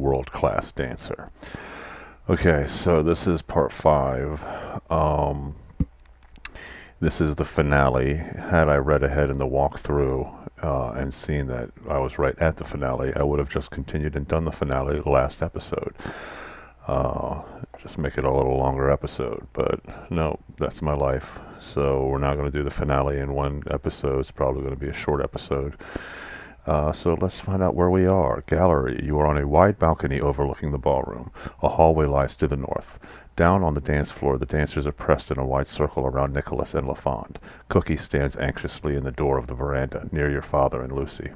world-class dancer. Okay, so this is part 5. This is the finale. Had I read ahead in the walkthrough and seen that I was right at the finale, I would have just continued and done the finale last episode. Just make it a little longer episode, but no, that's my life. So we're not going to do the finale in one episode. It's probably going to be a short episode. So let's find out where we are. Gallery. You are on a wide balcony overlooking the ballroom. A hallway lies to the north. Down on the dance floor, the dancers are pressed in a wide circle around Nicholas and LaFond. Cookie stands anxiously in the door of the veranda, near your father and Lucy.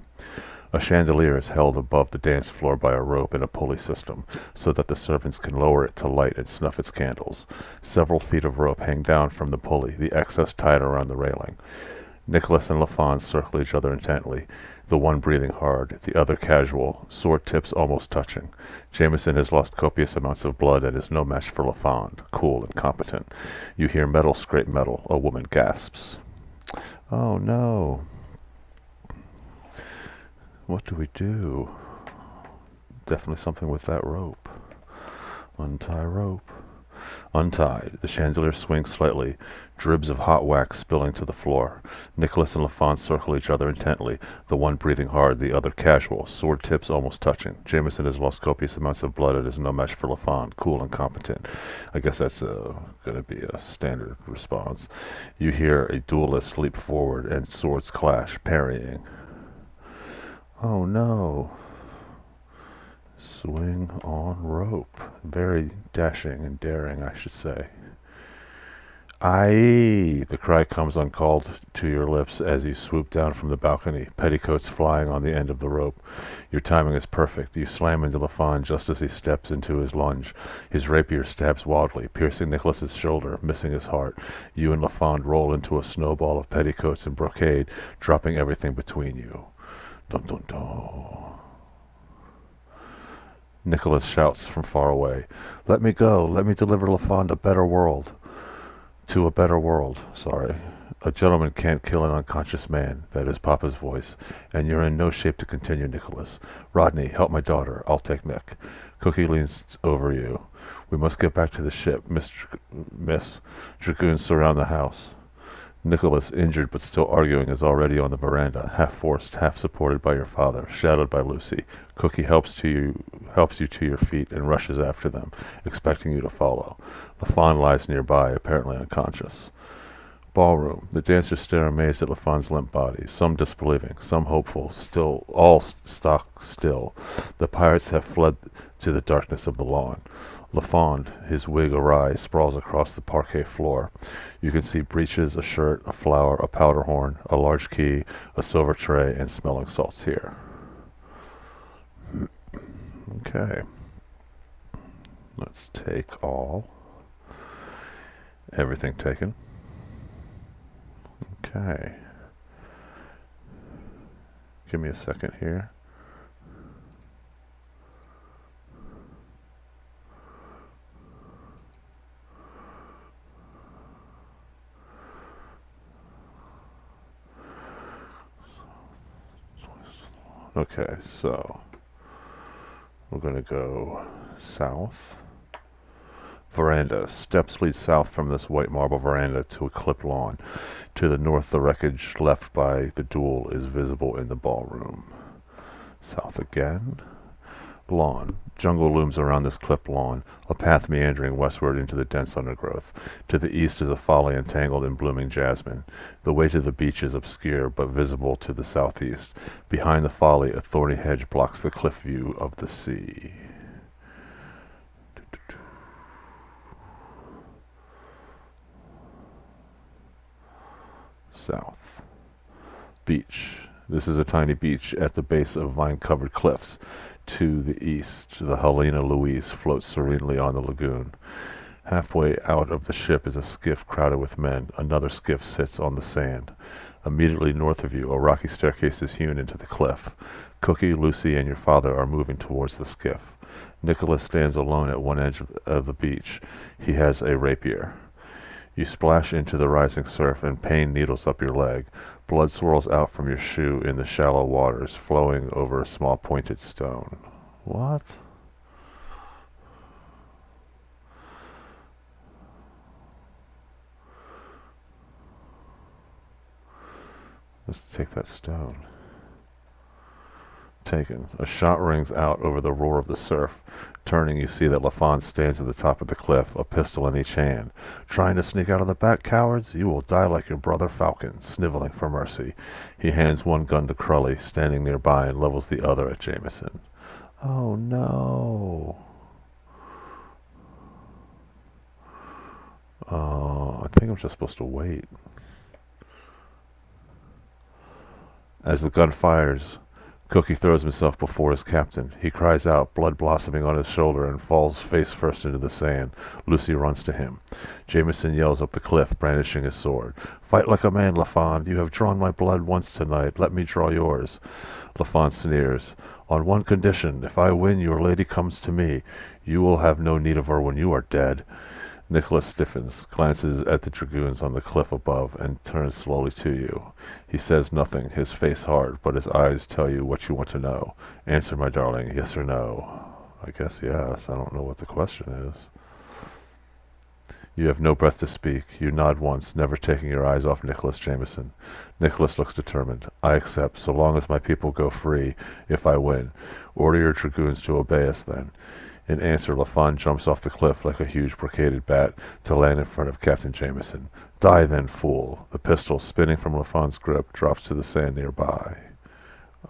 A chandelier is held above the dance floor by a rope and a pulley system, so that the servants can lower it to light and snuff its candles. Several feet of rope hang down from the pulley, the excess tied around the railing. Nicholas and LaFond circle each other intently, the one breathing hard, the other casual, sword tips almost touching. Jameson has lost copious amounts of blood and is no match for LaFond, cool and competent. You hear metal scrape metal. A woman gasps. Oh no. What do we do? Definitely something with that rope. Untie rope. Untied. The chandelier swings slightly, dribs of hot wax spilling to the floor. Nicholas and LaFond circle each other intently, the one breathing hard, the other casual, sword tips almost touching. Jameson has lost copious amounts of blood and is no match for LaFond, cool and competent. I guess that's going to be a standard response. You hear a duelist leap forward and swords clash, parrying. Oh no. Swing on rope. Very dashing and daring, I should say. Aye! The cry comes uncalled to your lips as you swoop down from the balcony, petticoats flying on the end of the rope. Your timing is perfect. You slam into LaFond just as he steps into his lunge. His rapier stabs wildly, piercing Nicholas's shoulder, missing his heart. You and LaFond roll into a snowball of petticoats and brocade, dropping everything between you. Dun dun dun. Nicholas shouts from far away. Let me go. Let me deliver LaFond a better world. To a better world, sorry. A gentleman can't kill an unconscious man. That is Papa's voice. And you're in no shape to continue, Nicholas. Rodney, help my daughter. I'll take Nick. Cookie leans over you. We must get back to the ship, Miss. Dragoons surround the house. Nicholas, injured but still arguing, is already on the veranda, half forced, half supported by your father, shadowed by Lucy. Cookie helps you to your feet and rushes after them, expecting you to follow. LaFond lies nearby, apparently unconscious. Ballroom. The dancers stare amazed at LaFond's limp body, some disbelieving, some hopeful, still all stock still. The pirates have fled to the darkness of the lawn. LaFond, his wig awry, sprawls across the parquet floor. You can see breeches, a shirt, a flower, a powder horn, a large key, a silver tray, and smelling salts here. Okay. Let's take all. Everything taken. Okay. Give me a second here. Okay, so we're going to go south. Veranda. Steps lead south from this white marble veranda to a clipped lawn. To the north, the wreckage left by the duel is visible in the ballroom. South again. Lawn. Jungle looms around this clipped lawn, a path meandering westward into the dense undergrowth. To the east is a folly entangled in blooming jasmine. The way to the beach is obscure, but visible to the southeast. Behind the folly, a thorny hedge blocks the cliff view of the sea. South. Beach. This is a tiny beach at the base of vine-covered cliffs. To the east, the Helena Louise floats serenely on the lagoon. Halfway out of the ship is a skiff crowded with men. Another skiff sits on the sand. Immediately north of you, a rocky staircase is hewn into the cliff. Cookie, Lucy, and your father are moving towards the skiff. Nicholas stands alone at one edge of the beach. He has a rapier. You splash into the rising surf, and pain needles up your leg. Blood swirls out from your shoe in the shallow waters, flowing over a small pointed stone. What? Let's take that stone. Taken. A shot rings out over the roar of the surf. Turning, you see that Lafon stands at the top of the cliff, a pistol in each hand. Trying to sneak out of the back, cowards? You will die like your brother Falcon, sniveling for mercy. He hands one gun to Crowley, standing nearby, and levels the other at Jameson. Oh no. I think I'm just supposed to wait. As the gun fires, Cookie throws himself before his captain. He cries out, blood blossoming on his shoulder, and falls face first into the sand. Lucy runs to him. Jameson yells up the cliff, brandishing his sword. Fight like a man, Lafon. You have drawn my blood once tonight. Let me draw yours. Lafon sneers. On one condition. If I win, your lady comes to me. You will have no need of her when you are dead. Nicholas stiffens, glances at the dragoons on the cliff above, and turns slowly to you. He says nothing, his face hard, but his eyes tell you what you want to know. Answer, my darling, yes or no. I guess yes. I don't know what the question is. You have no breath to speak. You nod once, never taking your eyes off Nicholas Jameson. Nicholas looks determined. I accept, so long as my people go free, if I win. Order your dragoons to obey us, then. In answer, Lafon jumps off the cliff like a huge brocaded bat to land in front of Captain Jameson. Die then, fool. The pistol, spinning from Lafon's grip, drops to the sand nearby.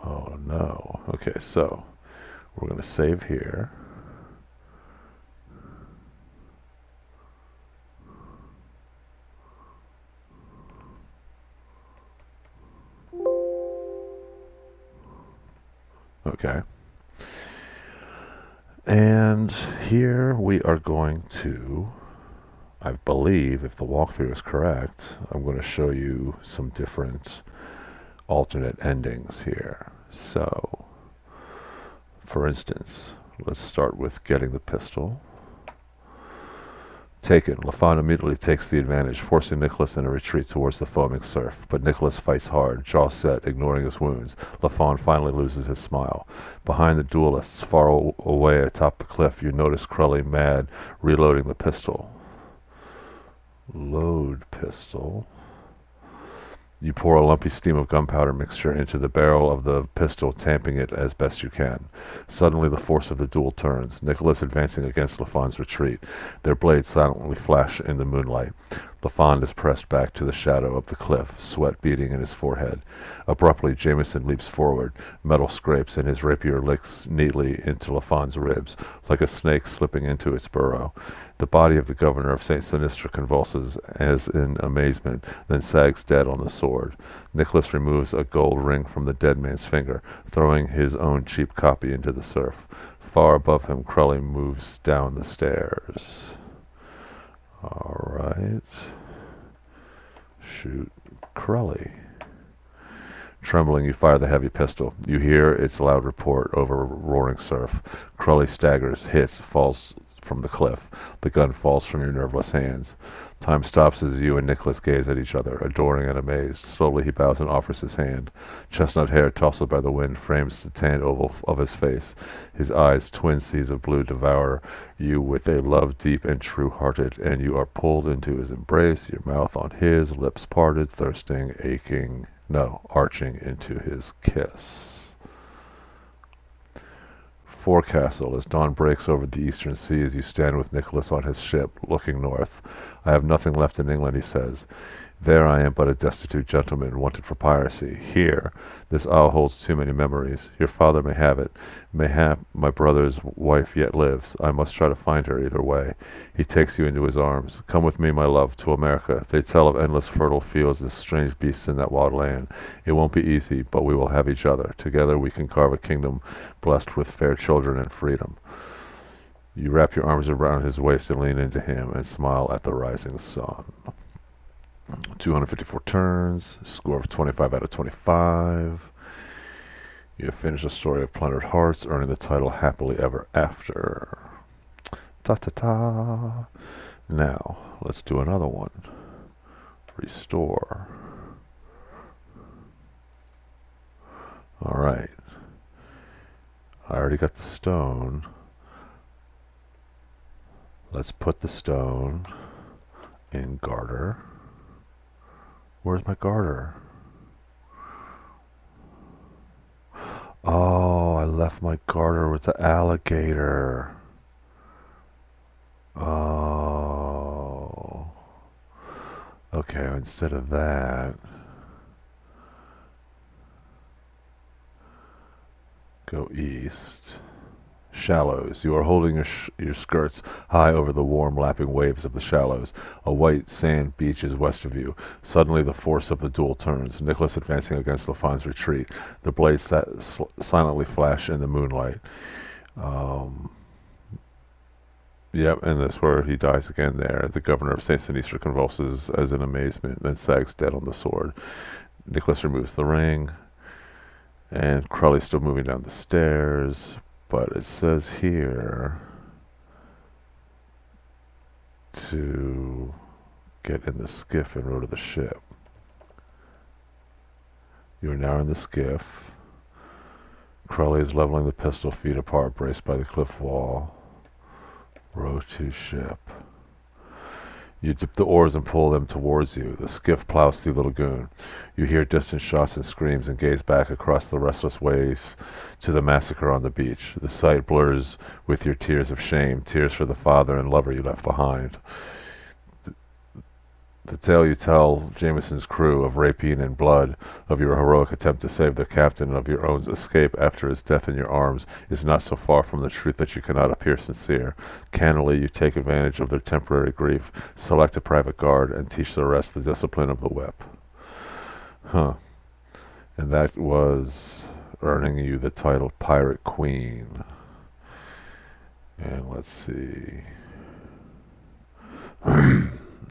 Oh no. Okay, so we're going to save here. Okay. And here we are going to, I believe, if the walkthrough is correct, I'm going to show you some different alternate endings here. So, for instance, let's start with getting the pistol. Taken, Lafon immediately takes the advantage, forcing Nicholas in a retreat towards the foaming surf. But Nicholas fights hard, jaw set, ignoring his wounds. Lafon finally loses his smile. Behind the duelists, far away atop the cliff, you notice Crowley mad, reloading the pistol. Load pistol. You pour a lumpy steam of gunpowder mixture into the barrel of the pistol, tamping it as best you can. Suddenly the force of the duel turns, Nicholas advancing against Lafon's retreat. Their blades silently flash in the moonlight. Lafon is pressed back to the shadow of the cliff, sweat beading in his forehead. Abruptly, Jameson leaps forward. Metal scrapes, and his rapier licks neatly into Lafon's ribs, like a snake slipping into its burrow. The body of the governor of St. Sinistra convulses, as in amazement, then sags dead on the sword. Nicholas removes a gold ring from the dead man's finger, throwing his own cheap copy into the surf. Far above him, Crowley moves down the stairs. All right. Shoot Crowley. Trembling, you fire the heavy pistol. You hear its loud report over roaring surf. Crowley staggers, hits, falls from the cliff. The gun falls from your nerveless hands. Time stops as you and Nicholas gaze at each other, adoring and amazed. Slowly he bows and offers his hand. Chestnut hair tousled by the wind frames the tanned oval of his face. His eyes, twin seas of blue, devour you with a love deep and true-hearted, and you are pulled into his embrace, your mouth on his, lips parted, thirsting, aching, arching into his kiss. Forecastle, as dawn breaks over the eastern sea as you stand with Nicholas on his ship, looking north. I have nothing left in England, he says. There I am but a destitute gentleman, wanted for piracy. Here, this isle holds too many memories. Your father may have it. Mayhap my brother's wife yet lives. I must try to find her either way. He takes you into his arms. Come with me, my love, to America. They tell of endless fertile fields and strange beasts in that wild land. It won't be easy, but we will have each other. Together we can carve a kingdom blessed with fair children and freedom. You wrap your arms around his waist and lean into him and smile at the rising sun. 254 turns, score of 25 out of 25. You have finished the story of Plundered Hearts, earning the title Happily Ever After. Ta-ta-ta. Now, let's do another one. Restore. Alright. I already got the stone. Let's put the stone in garter. Where's my garter? Oh, I left my garter with the alligator. Oh. Okay, instead of that, go east. Shallows. You are holding your skirts high over the warm, lapping waves of the shallows. A white sand beach is west of you. Suddenly, the force of the duel turns. Nicholas advancing against Lafon's retreat. The blades silently flash in the moonlight. Um, yep, and that's where he dies again there. The governor of St. Sinister convulses as in amazement, then sags dead on the sword. Nicholas removes the ring, and Crowley's still moving down the stairs. But it says here to get in the skiff and row to the ship. You are now in the skiff. Crowley is leveling the pistol, feet apart, braced by the cliff wall. Row to ship. You dip the oars and pull them towards you. The skiff plows through the lagoon. You hear distant shots and screams and gaze back across the restless waves to the massacre on the beach. The sight blurs with your tears of shame, tears for the father and lover you left behind. The tale you tell Jameson's crew of rapine and blood, of your heroic attempt to save the captain, and of your own escape after his death in your arms, is not so far from the truth that you cannot appear sincere. Cannily, you take advantage of their temporary grief, select a private guard, and teach the rest the discipline of the whip. Huh. And that was earning you the title Pirate Queen. And let's see.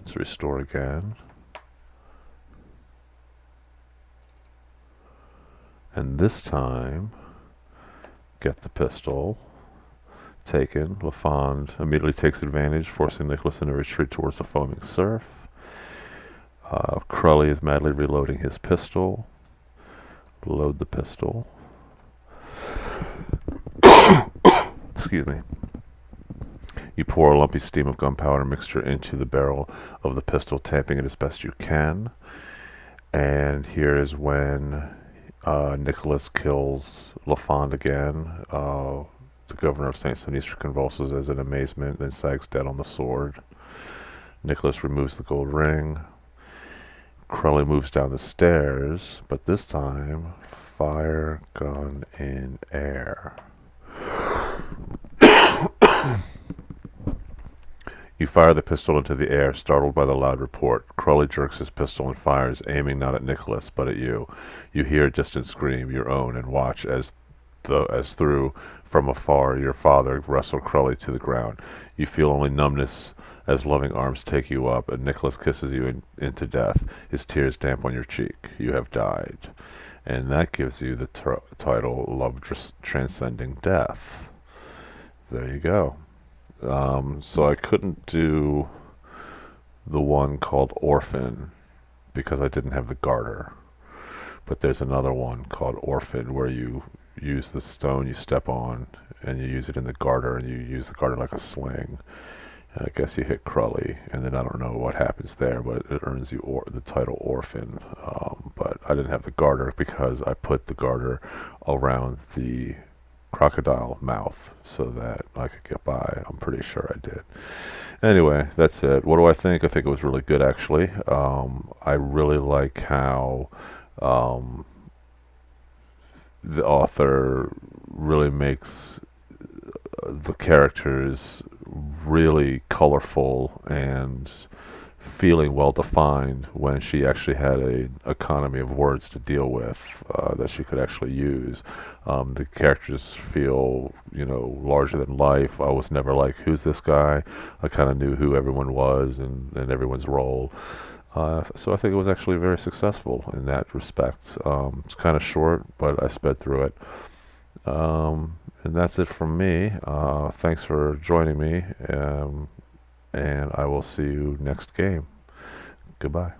Let's restore again. And this time, get the pistol. Taken. Lafond immediately takes advantage, forcing Nicholas into retreat towards the foaming surf. Crowley is madly reloading his pistol. Load the pistol. Excuse me. You pour a lumpy steam of gunpowder mixture into the barrel of the pistol, tamping it as best you can. And here is when Nicholas kills Lafond again. The governor of St. Sinister convulses as in amazement, then sags dead on the sword. Nicholas removes the gold ring. Crowley moves down the stairs, but this time, fire gun in air. You fire the pistol into the air, startled by the loud report. Crowley jerks his pistol and fires, aiming not at Nicholas, but at you. You hear a distant scream, your own, and watch as through from afar your father wrestle Crowley to the ground. You feel only numbness as loving arms take you up, and Nicholas kisses you into death, his tears damp on your cheek. You have died. And that gives you the title Love Transcending Death. There you go. So I couldn't do the one called Orphan because I didn't have the garter. But there's another one called Orphan where you use the stone you step on and you use it in the garter, and you use the garter like a sling. And I guess you hit Crowley, and then I don't know what happens there, but it earns you the title Orphan. But I didn't have the garter because I put the garter around the crocodile mouth so that I could get by. I'm pretty sure I did. Anyway, that's it. What do I think? I think it was really good, actually. I really like how the author really makes the characters really colorful and feeling well defined when she actually had an economy of words to deal with that she could actually use. The characters feel, larger than life. I was never like, who's this guy? I kind of knew who everyone was and everyone's role. So I think it was actually very successful in that respect. It's kind of short, but I sped through it. And that's it from me. Thanks for joining me. And I will see you next game. Goodbye.